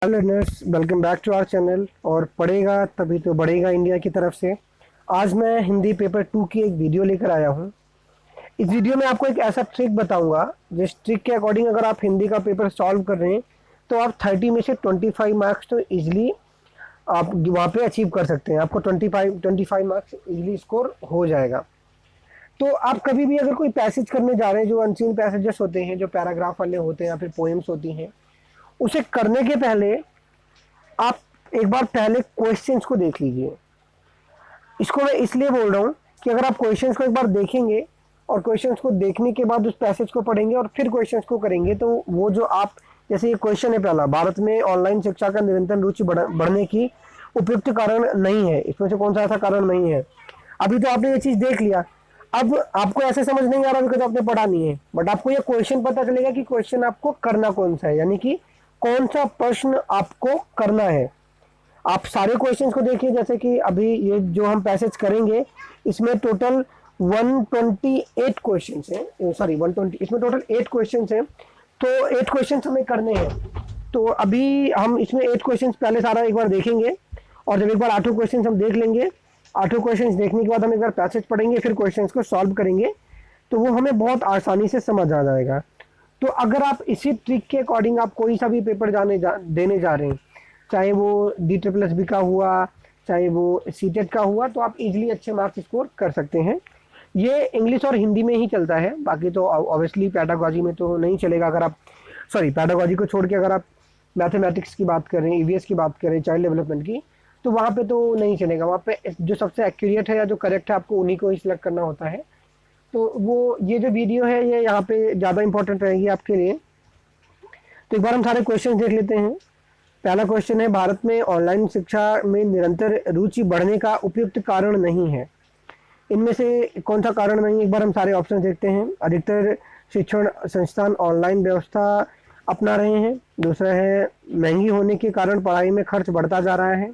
Hello learners, welcome back to our channel. और पढ़ेगा तभी तो बढ़ेगा इंडिया की तरफ से आज मैं हिंदी पेपर 2 की एक वीडियो लेकर आया हूँ। इस वीडियो में आपको एक ऐसा ट्रिक बताऊंगा जिस ट्रिक के अकॉर्डिंग अगर आप हिंदी का पेपर सॉल्व कर रहे हैं तो आप 30 में से 25 मार्क्स तो इजीली आप वहाँ पे अचीव कर सकते हैं। आपको 25 मार्क्स इजीली स्कोर हो जाएगा। तो आप कभी भी अगर कोई पैसेज करने जा रहे हैं, जो अनसीन पैसेजेस होते हैं, जो पैराग्राफ वाले होते हैं या फिर पोएम्स होती हैं, उसे करने के पहले आप एक बार पहले क्वेश्चंस को देख लीजिए। इसको मैं इसलिए बोल रहा हूँ कि अगर आप क्वेश्चंस को एक बार देखेंगे और क्वेश्चंस को देखने के बाद उस पैसेज को पढ़ेंगे और फिर क्वेश्चंस को करेंगे तो वो जो आप, जैसे ये क्वेश्चन है पहला, भारत में ऑनलाइन शिक्षा का निरंतर रुचि बढ़ने की उपयुक्त कारण नहीं है, इसमें से कौन सा ऐसा कारण नहीं है। अभी तो आपने ये चीज देख लिया। अब आपको ऐसे समझ नहीं आ रहा बिकॉज आपने पढ़ा नहीं है, बट आपको ये क्वेश्चन पता चलेगा कि क्वेश्चन आपको करना कौन सा है, यानी कि कौन सा प्रश्न आपको करना है। आप सारे क्वेश्चंस को देखिए। जैसे कि अभी ये जो हम पैसेज करेंगे इसमें टोटल 128 क्वेश्चंस हैं, सॉरी 120, इसमें टोटल 8 क्वेश्चंस हैं। तो 8 क्वेश्चंस हमें करने हैं। तो अभी हम इसमें 8 क्वेश्चंस पहले सारा एक बार देखेंगे और जब एक बार 8 क्वेश्चंस हम देख लेंगे, 8 क्वेश्चंस देखने के बाद हम एक बार पैसेज पढ़ेंगे, फिर क्वेश्चंस को सॉल्व करेंगे, तो वो हमें बहुत आसानी से समझ आ जाएगा। तो अगर आप इसी ट्रिक के अकॉर्डिंग आप कोई सा भी पेपर देने जा रहे हैं, चाहे वो DSSB का हुआ, चाहे वो सीटेट का हुआ, तो आप इजीली अच्छे मार्क्स स्कोर कर सकते हैं। ये इंग्लिश और हिंदी में ही चलता है, बाकी तो ऑब्वियसली पैडागॉजी में तो नहीं चलेगा। अगर आप, सॉरी, पैडागॉजी को छोड़ के अगर आप मैथमेटिक्स की बात करें, EVS की बात करें, चाइल्ड डेवलपमेंट की, तो वहाँ पे तो नहीं चलेगा। वहाँ पे जो सबसे एक्यूरेट है या जो करेक्ट है आपको उन्हीं को ही सिलेक्ट करना होता है। तो वो ये जो वीडियो है ये यहाँ पे ज़्यादा इंपॉर्टेंट रहेगी आपके लिए। तो एक बार हम सारे क्वेश्चन देख लेते हैं। पहला क्वेश्चन है, भारत में ऑनलाइन शिक्षा में निरंतर रुचि बढ़ने का उपयुक्त कारण नहीं है। इनमें से कौन सा कारण नहीं है, एक बार हम सारे ऑप्शन देखते हैं। अधिकतर शिक्षण संस्थान ऑनलाइन व्यवस्था अपना रहे हैं। दूसरा है, महंगी होने के कारण पढ़ाई में खर्च बढ़ता जा रहा है।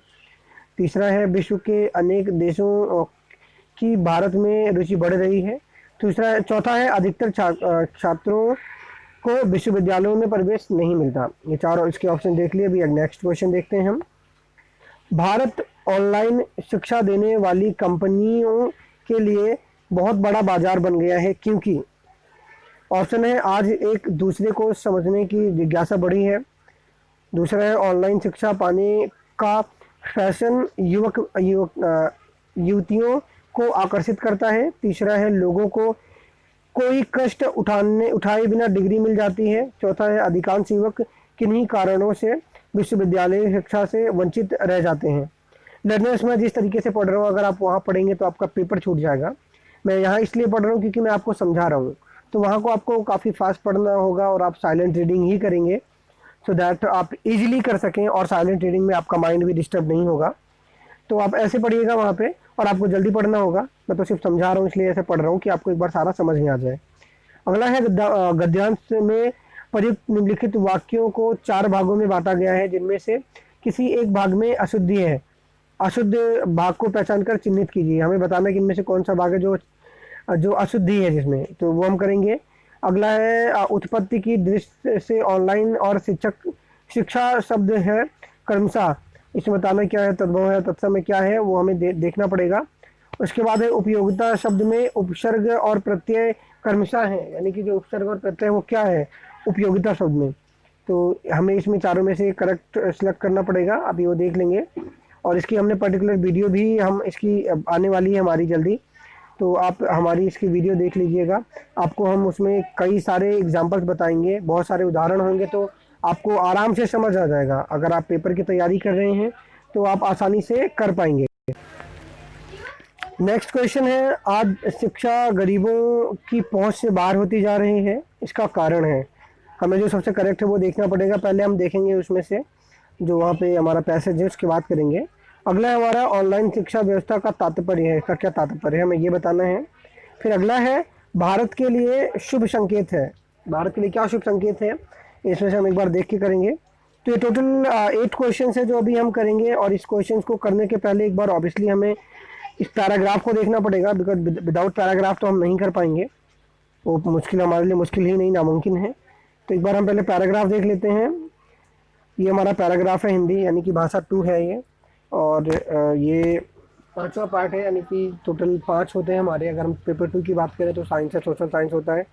तीसरा है, विश्व के अनेक देशों की भारत में रुचि बढ़ रही है। चौथा है, अधिकतर छात्रों को विश्वविद्यालयों में प्रवेश नहीं मिलता। ये चार इसके ऑप्शन देख लिए। अभी नेक्स्ट क्वेश्चन देखते हैं हम। भारत ऑनलाइन शिक्षा देने वाली कंपनियों के लिए बहुत बड़ा बाजार बन गया है क्योंकि, ऑप्शन है, आज एक दूसरे को समझने की जिज्ञासा बढ़ी है। दूसरा है, ऑनलाइन शिक्षा पाने का फैशन युवतियों को आकर्षित करता है। तीसरा है, लोगों को कोई कष्ट उठाए बिना डिग्री मिल जाती है। चौथा है, अधिकांश युवक किन्हीं कारणों से विश्वविद्यालय शिक्षा से वंचित रह जाते हैं। लर्नर्स, मैं जिस तरीके से पढ़ रहा हूँ, अगर आप वहाँ पढ़ेंगे तो आपका पेपर छूट जाएगा। मैं यहाँ इसलिए पढ़ रहा हूँ क्योंकि मैं आपको समझा रहा हूँ, तो वहाँ को आपको काफ़ी फास्ट पढ़ना होगा और आप साइलेंट रीडिंग ही करेंगे सो दैट आप इजीली कर सकें और साइलेंट रीडिंग में आपका माइंड भी डिस्टर्ब नहीं होगा। तो आप ऐसे पढ़िएगा वहाँ पे, और आपको जल्दी पढ़ना होगा। मैं तो सिर्फ समझा रहा हूँ इसलिए ऐसे पढ़ रहा हूँ कि आपको एक बार सारा समझ में आ जाए। अगला है, गद्यांश में प्रयुक्त निम्नलिखित वाक्यों को 4 भागों में बांटा गया है, जिनमें से किसी एक भाग में अशुद्धि है। अशुद्ध भाग को पहचान कर चिन्हित कीजिए। हमें बताना है कि इनमें से कौन सा भाग है जो अशुद्धि है जिसमें, तो वो हम करेंगे। अगला है, उत्पत्ति की दृष्टि से ऑनलाइन और शिक्षा शब्द है क्रमशः, इसमें बताना क्या है, तद्भव है, तत्सम क्या है, वो हमें देखना पड़ेगा। उसके बाद है, उपयोगिता शब्द में उपसर्ग और प्रत्यय क्रमशः है, यानी कि जो उपसर्ग और प्रत्यय वो क्या है उपयोगिता शब्द में। तो हमें इसमें चारों में से करेक्ट सिलेक्ट करना पड़ेगा। अभी वो देख लेंगे, और इसकी हमने पर्टिकुलर वीडियो भी हम इसकी आने वाली है हमारी जल्दी, तो आप हमारी इसकी वीडियो देख लीजिएगा। आपको हम उसमें कई सारे एग्जाम्पल्स बताएंगे, बहुत सारे उदाहरण होंगे, तो आपको आराम से समझ आ जाएगा। अगर आप पेपर की तैयारी कर रहे हैं तो आप आसानी से कर पाएंगे। नेक्स्ट क्वेश्चन है, आज शिक्षा गरीबों की पहुंच से बाहर होती जा रही है, इसका कारण है। हमें जो सबसे करेक्ट है वो देखना पड़ेगा। पहले हम देखेंगे उसमें से जो वहाँ पे हमारा पैसेज है उसके बाद करेंगे। अगला है हमारा, ऑनलाइन शिक्षा व्यवस्था का तात्पर्य है, इसका क्या तात्पर्य है हमें ये बताना है। फिर अगला है, भारत के लिए शुभ संकेत है। भारत के लिए क्या शुभ संकेत है, इसमें से हम एक बार देख के करेंगे। तो ये टोटल 8 क्वेश्चन है जो अभी हम करेंगे, और इस क्वेश्चन को करने के पहले एक बार ऑब्वियसली हमें इस पैराग्राफ को देखना पड़ेगा, बिकॉज विदाउट पैराग्राफ तो हम नहीं कर पाएंगे, वो मुश्किल, हमारे लिए मुश्किल ही नहीं, नामुमकिन है। तो एक बार हम पहले पैराग्राफ देख लेते हैं। ये हमारा पैराग्राफ है हिंदी, यानी कि भाषा 2 है ये। और ये 5वां पार्ट है, यानी कि टोटल 5 होते हैं हमारे। अगर हम पेपर 2 की बात करें तो साइंस है, सोशल साइंस होता है।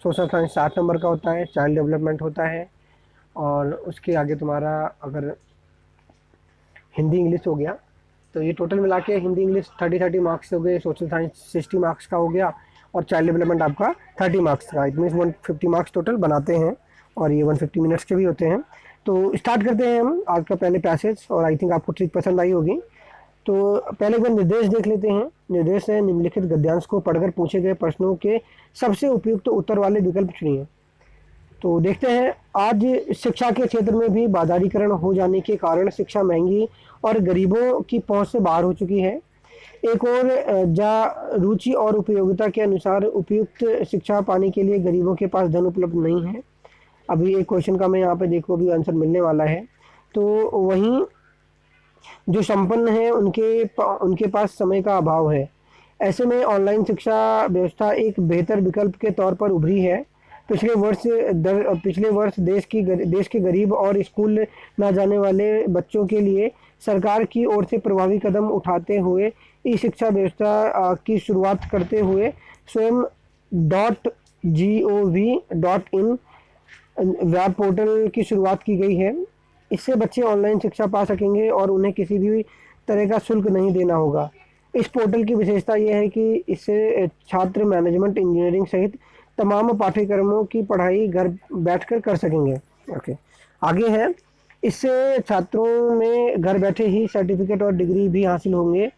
सोशल साइंस 7 नंबर का होता है, चाइल्ड डेवलपमेंट होता है। और उसके आगे तुम्हारा अगर हिंदी इंग्लिश हो गया, तो ये टोटल मिला के हिंदी इंग्लिश 30 मार्क्स हो गए, सोशल साइंस 60 मार्क्स का हो गया, और चाइल्ड डेवलपमेंट आपका 30 मार्क्स का। इट मीन्स 150 मार्क्स टोटल बनाते हैं, और ये 150 मिनट्स के भी होते हैं। तो स्टार्ट करते हैं हम आज का पहले पैसेज, और आई थिंक आपको ट्रिक पसंद आई होगी। तो पहले एक बार निर्देश देख लेते हैं। निर्देश है, निम्नलिखित गद्यांश को पढ़कर पूछे गए प्रश्नों के सबसे उपयुक्त उत्तर वाले विकल्प चुनिए। तो देखते हैं, आज शिक्षा के क्षेत्र में भी बाजारीकरण हो जाने के कारण शिक्षा महंगी और गरीबों की पहुंच से बाहर हो चुकी है। एक और रुचि और उपयोगिता के अनुसार उपयुक्त शिक्षा पाने के लिए गरीबों के पास धन उपलब्ध नहीं है। अभी एक क्वेश्चन का मैं यहाँ पे देखो अभी आंसर मिलने वाला है। तो वहीं जो संपन्न है उनके पास समय का अभाव है। ऐसे में ऑनलाइन शिक्षा व्यवस्था एक बेहतर विकल्प के तौर पर उभरी है। पिछले वर्ष देश के गरीब और स्कूल ना जाने वाले बच्चों के लिए सरकार की ओर से प्रभावी कदम उठाते हुए ई शिक्षा व्यवस्था की शुरुआत करते हुए स्वयं .gov.in वेब पोर्टल की शुरुआत की गई है। इससे बच्चे ऑनलाइन शिक्षा पा सकेंगे और उन्हें किसी भी तरह का शुल्क नहीं देना होगा। इस पोर्टल की विशेषता यह है कि इससे छात्र मैनेजमेंट, इंजीनियरिंग सहित तमाम पाठ्यक्रमों की पढ़ाई घर बैठकर कर सकेंगे। ओके, आगे है, इससे छात्रों में घर बैठे ही सर्टिफिकेट और डिग्री भी हासिल होंगे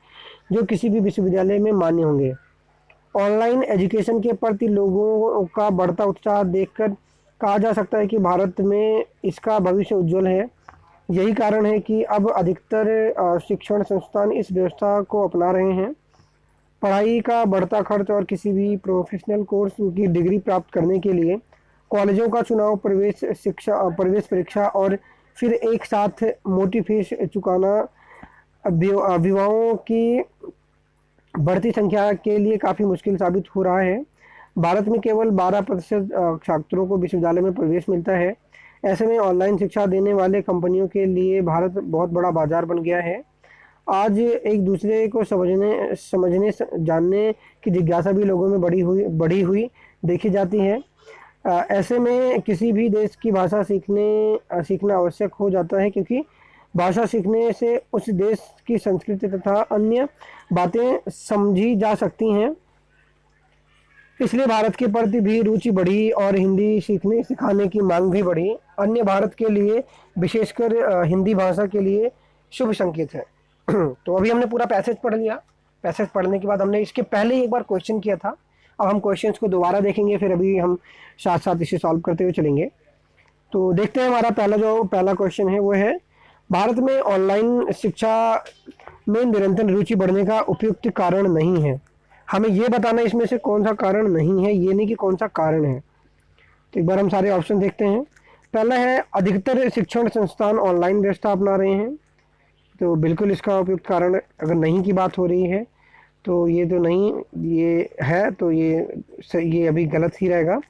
जो किसी भी विश्वविद्यालय में मान्य होंगे। ऑनलाइन एजुकेशन के प्रति लोगों का बढ़ता उत्साह देखकर कहा जा सकता है कि भारत में इसका भविष्य उज्जवल है। यही कारण है कि अब अधिकतर शिक्षण संस्थान इस व्यवस्था को अपना रहे हैं। पढ़ाई का बढ़ता खर्च और किसी भी प्रोफेशनल कोर्स की डिग्री प्राप्त करने के लिए कॉलेजों का चुनाव, प्रवेश परीक्षा और फिर एक साथ मोटी फीस चुकाना अभिभावकों की बढ़ती संख्या के लिए काफ़ी मुश्किल साबित हो रहा है। भारत में केवल 12% छात्रों को विश्वविद्यालय में प्रवेश मिलता है। ऐसे में ऑनलाइन शिक्षा देने वाले कंपनियों के लिए भारत बहुत बड़ा बाजार बन गया है। आज एक दूसरे को समझने जानने की जिज्ञासा भी लोगों में बढ़ी हुई देखी जाती है। ऐसे में किसी भी देश की भाषा सीखना आवश्यक हो जाता है, क्योंकि भाषा सीखने से उस देश की संस्कृति तथा अन्य बातें समझी जा सकती हैं। इसलिए भारत के प्रति भी रुचि बढ़ी और हिंदी सीखने सिखाने की मांग भी बढ़ी। अन्य भारत के लिए, विशेषकर हिंदी भाषा के लिए शुभ संकेत है। तो अभी हमने पूरा पैसेज पढ़ लिया। पैसेज पढ़ने के बाद हमने इसके पहले ही एक बार क्वेश्चन किया था। अब हम क्वेश्चंस को दोबारा देखेंगे, फिर अभी हम साथ साथ इसे सॉल्व करते हुए चलेंगे। तो देखते हैं, हमारा पहला क्वेश्चन है वो है, भारत में ऑनलाइन शिक्षा में निरंतर रुचि बढ़ने का उपयुक्त कारण नहीं है। हमें ये बताना इसमें से कौन सा कारण नहीं है, ये नहीं कि कौन सा कारण है। तो एक बार हम सारे ऑप्शन देखते हैं। पहला है, अधिकतर शिक्षण संस्थान ऑनलाइन व्यवस्था अपना रहे हैं। तो बिल्कुल इसका उपयुक्त कारण, अगर नहीं की बात हो रही है तो ये तो नहीं, ये है तो ये अभी गलत ही रहेगा।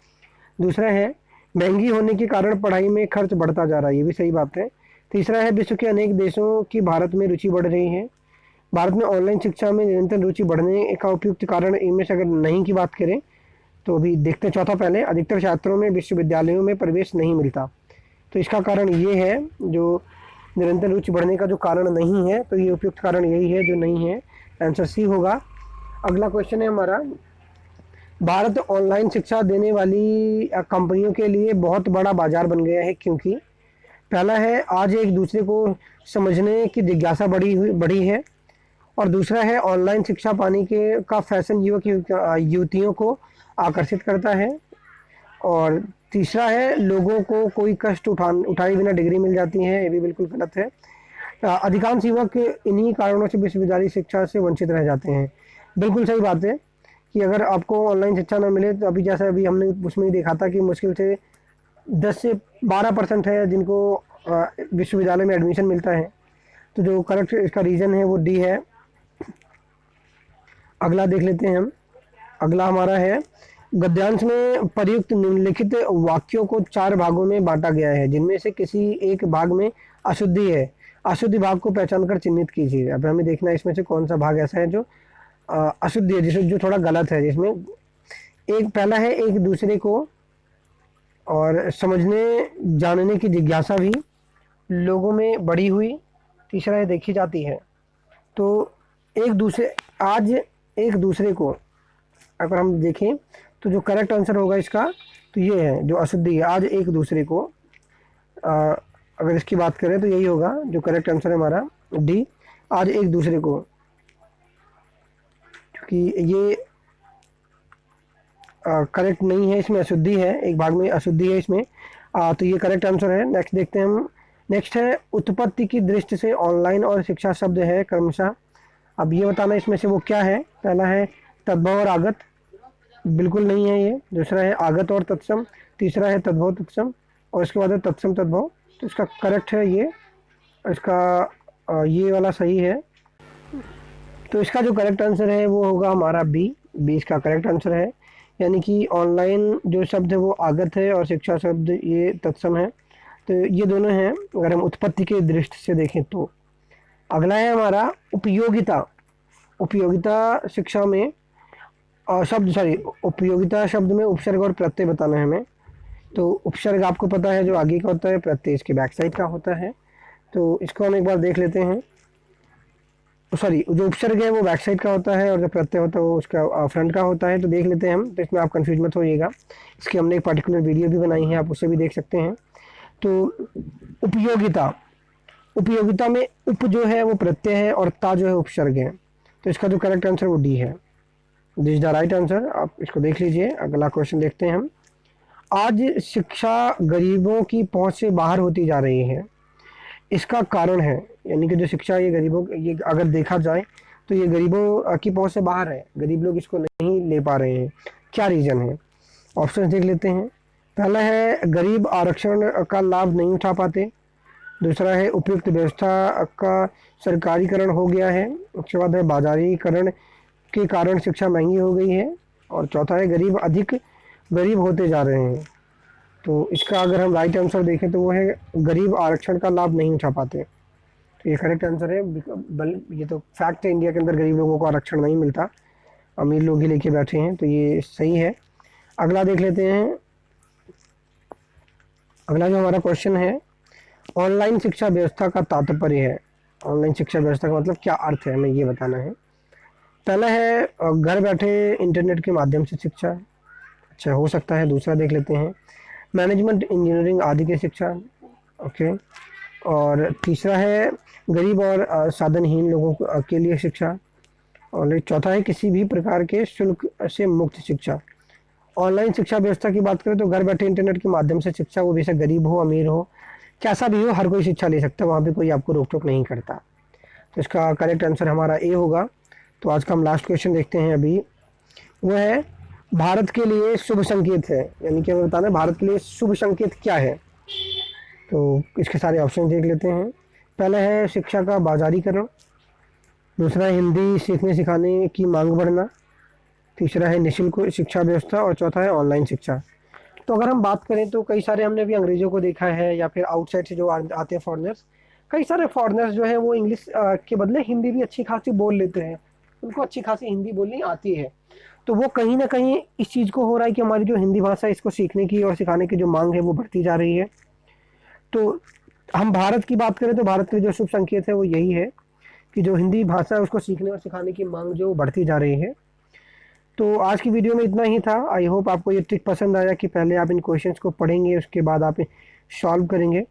दूसरा है, महंगी होने के कारण पढ़ाई में खर्च बढ़ता जा रहा है, ये भी सही बात है। तीसरा है, विश्व के अनेक देशों की भारत में रुचि बढ़ रही है। भारत में ऑनलाइन शिक्षा में निरंतर रुचि बढ़ने का उपयुक्त कारण इनमें से अगर नहीं की बात करें तो अभी देखते हैं। चौथा, पहले अधिकतर छात्रों में विश्वविद्यालयों में प्रवेश नहीं मिलता। तो इसका कारण ये है, जो निरंतर रुचि बढ़ने का जो कारण नहीं है, तो ये उपयुक्त कारण यही है जो नहीं है। आंसर सी होगा। अगला क्वेश्चन है हमारा, भारत ऑनलाइन शिक्षा देने वाली कंपनियों के लिए बहुत बड़ा बाजार बन गया है, क्योंकि पहला है, आज एक दूसरे को समझने की जिज्ञासा बढ़ी है। और दूसरा है, ऑनलाइन शिक्षा पाने का फैशन युवतियों को आकर्षित करता है। और तीसरा है, लोगों को कोई कष्ट उठाए बिना डिग्री मिल जाती है, ये भी बिल्कुल गलत है। अधिकांश युवक इन्हीं कारणों से विश्वविद्यालय शिक्षा से वंचित रह जाते हैं। बिल्कुल सही बात है कि अगर आपको ऑनलाइन शिक्षा ना मिले तो अभी हमने उसमें ही देखा था कि मुश्किल से 10 से 12% है जिनको विश्वविद्यालय में एडमिशन मिलता है। तो जो करेक्ट इसका रीज़न है वो डी है। अगला देख लेते हैं हम। अगला हमारा है, गद्यांश में प्रयुक्त निम्नलिखित वाक्यों को 4 भागों में बांटा गया है, जिनमें से किसी एक भाग में अशुद्धि है। अशुद्धि भाग को पहचान कर चिन्हित कीजिए। अब हमें देखना है इसमें से कौन सा भाग ऐसा है जो अशुद्धि है, जिसमें जो थोड़ा गलत है, जिसमें एक पहला है एक दूसरे को और समझने जानने की जिज्ञासा भी लोगों में बढ़ी हुई। तीसरा है देखी जाती है। तो आज एक दूसरे को अगर हम देखें तो जो करेक्ट आंसर होगा इसका तो ये है जो अशुद्धि है, आज एक दूसरे को। अगर इसकी बात करें तो यही होगा जो करेक्ट आंसर है हमारा डी, आज एक दूसरे को, क्योंकि ये करेक्ट नहीं है, इसमें अशुद्धि है, एक भाग में अशुद्धि है इसमें। तो ये करेक्ट आंसर है। नेक्स्ट देखते हैं हम। नेक्स्ट है उत्पत्ति की दृष्टि से ऑनलाइन और शिक्षा शब्द है क्रमशः। अब ये बताना इसमें से वो क्या है। पहला है तद्भव और आगत, बिल्कुल नहीं है ये। दूसरा है आगत और तत्सम। तीसरा है तद्भव तत्सम और इसके बाद है तत्सम तद्भव। तो इसका करेक्ट है ये, इसका ये वाला सही है। तो इसका जो करेक्ट आंसर है वो होगा हमारा बी इसका करेक्ट आंसर है। यानी कि ऑनलाइन जो शब्द है वो आगत है और शिक्षा शब्द ये तत्सम है। तो ये दोनों हैं अगर हम उत्पत्ति के दृष्टि से देखें तो। अगला है हमारा उपयोगिता। उपयोगिता शिक्षा में उपयोगिता शब्द में उपसर्ग और प्रत्यय बताना है हमें। तो उपसर्ग आपको पता है जो आगे का होता है, प्रत्यय इसके बैक साइड का होता है। तो इसको हम एक बार देख लेते हैं। जो उपसर्ग है वो बैक साइड का होता है और जो प्रत्यय होता है वो उसका फ्रंट का होता है। तो देख लेते हैं हम, तो इसमें आप कंफ्यूज मत होइएगा। इसकी हमने एक पर्टिकुलर वीडियो भी बनाई है, आप उसे भी देख सकते हैं। तो उपयोगिता में उप जो है वो प्रत्यय है और ता जो है उपसर्ग है। तो इसका जो करेक्ट आंसर वो डी है। This is the right answer. आप इसको देख लीजिए। अगला क्वेश्चन देखते हैं हम। आज शिक्षा गरीबों की पहुंच से बाहर होती जा रही है, इसका कारण है, यानी कि जो शिक्षा ये गरीबों, ये अगर देखा जाए तो ये गरीबों की पहुंच से बाहर है, गरीब लोग इसको नहीं ले पा रहे हैं। क्या रीज़न है? ऑप्शन देख लेते हैं। पहला है गरीब आरक्षण का लाभ नहीं उठा पाते। दूसरा है उपयुक्त व्यवस्था का सरकारीकरण हो गया है। उसके बाद है बाजारीकरण के कारण शिक्षा महंगी हो गई है। और चौथा है गरीब अधिक गरीब होते जा रहे हैं। तो इसका अगर हम राइट आंसर देखें तो वो है गरीब आरक्षण का लाभ नहीं उठा पाते। तो ये करेक्ट आंसर है। ये तो फैक्ट है, इंडिया के अंदर गरीब लोगों को आरक्षण नहीं मिलता, अमीर लोग ही लेके बैठे हैं। तो ये सही है। अगला देख लेते हैं। अगला जो हमारा क्वेश्चन है, ऑनलाइन शिक्षा व्यवस्था का तात्पर्य है। ऑनलाइन शिक्षा व्यवस्था का मतलब क्या अर्थ है, हमें ये बताना है। पहला है घर बैठे इंटरनेट के माध्यम से शिक्षा, अच्छा हो सकता है। दूसरा देख लेते हैं मैनेजमेंट इंजीनियरिंग आदि की शिक्षा, ओके। और तीसरा है गरीब और साधनहीन लोगों के लिए शिक्षा। और चौथा है किसी भी प्रकार के शुल्क से मुक्त शिक्षा। ऑनलाइन शिक्षा व्यवस्था की बात करें तो घर बैठे इंटरनेट के माध्यम से शिक्षा, वो बेशक गरीब हो अमीर हो कैसा भी हो, हर कोई शिक्षा ले सकता है, वहाँ पे कोई आपको रोक टोक नहीं करता। तो इसका करेक्ट आंसर हमारा ए होगा। तो आज का हम लास्ट क्वेश्चन देखते हैं अभी। वो है भारत के लिए शुभ संकेत है, यानी कि हमें बताना है भारत के लिए शुभ संकेत क्या है। तो इसके सारे ऑप्शन देख लेते हैं। पहला है शिक्षा का बाजारीकरण। दूसरा है हिंदी सीखने सिखाने की मांग बढ़ना। तीसरा है निःशुल्क शिक्षा व्यवस्था और चौथा है ऑनलाइन शिक्षा। तो अगर हम बात करें तो कई सारे हमने भी अंग्रेज़ों को देखा है या फिर आउटसाइड से जो आते हैं फॉरेनर्स, कई सारे फॉरेनर्स जो है वो इंग्लिश के बदले हिंदी भी अच्छी खासी बोल लेते हैं, उनको अच्छी खासी हिंदी बोलनी आती है। तो वो कहीं ना कहीं इस चीज़ को हो रहा है कि हमारी जो हिंदी भाषा है इसको सीखने की और सिखाने की जो मांग है वो बढ़ती जा रही है। तो हम भारत की बात करें तो भारत के जो शुभ संकेत है वो यही है कि जो हिंदी भाषा है उसको सीखने और सिखाने की मांग जो बढ़ती जा रही है। तो आज की वीडियो में इतना ही था। आई होप आपको ये ट्रिक पसंद आया कि पहले आप इन क्वेश्चंस को पढ़ेंगे उसके बाद आप सॉल्व करेंगे,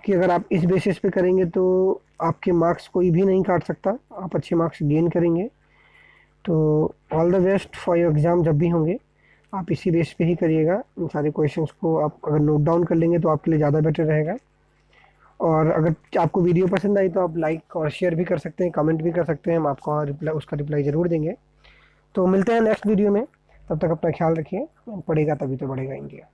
कि अगर आप इस बेसिस पे करेंगे तो आपके मार्क्स कोई भी नहीं काट सकता, आप अच्छे मार्क्स गेन करेंगे। तो all the best for your exam जब भी होंगे आप इसी बेस पे ही करिएगा। इन सारे क्वेश्चंस को आप अगर नोट डाउन कर लेंगे तो आपके लिए ज़्यादा बेटर रहेगा। और अगर आपको वीडियो पसंद आई तो आप लाइक और शेयर भी कर सकते हैं, कमेंट भी कर सकते हैं, हम आपको उसका रिप्लाई ज़रूर देंगे। तो मिलते हैं नेक्स्ट वीडियो में, तब तक अपना ख्याल रखिए। पढ़ेगा तभी तो बढ़ेगा इंडिया।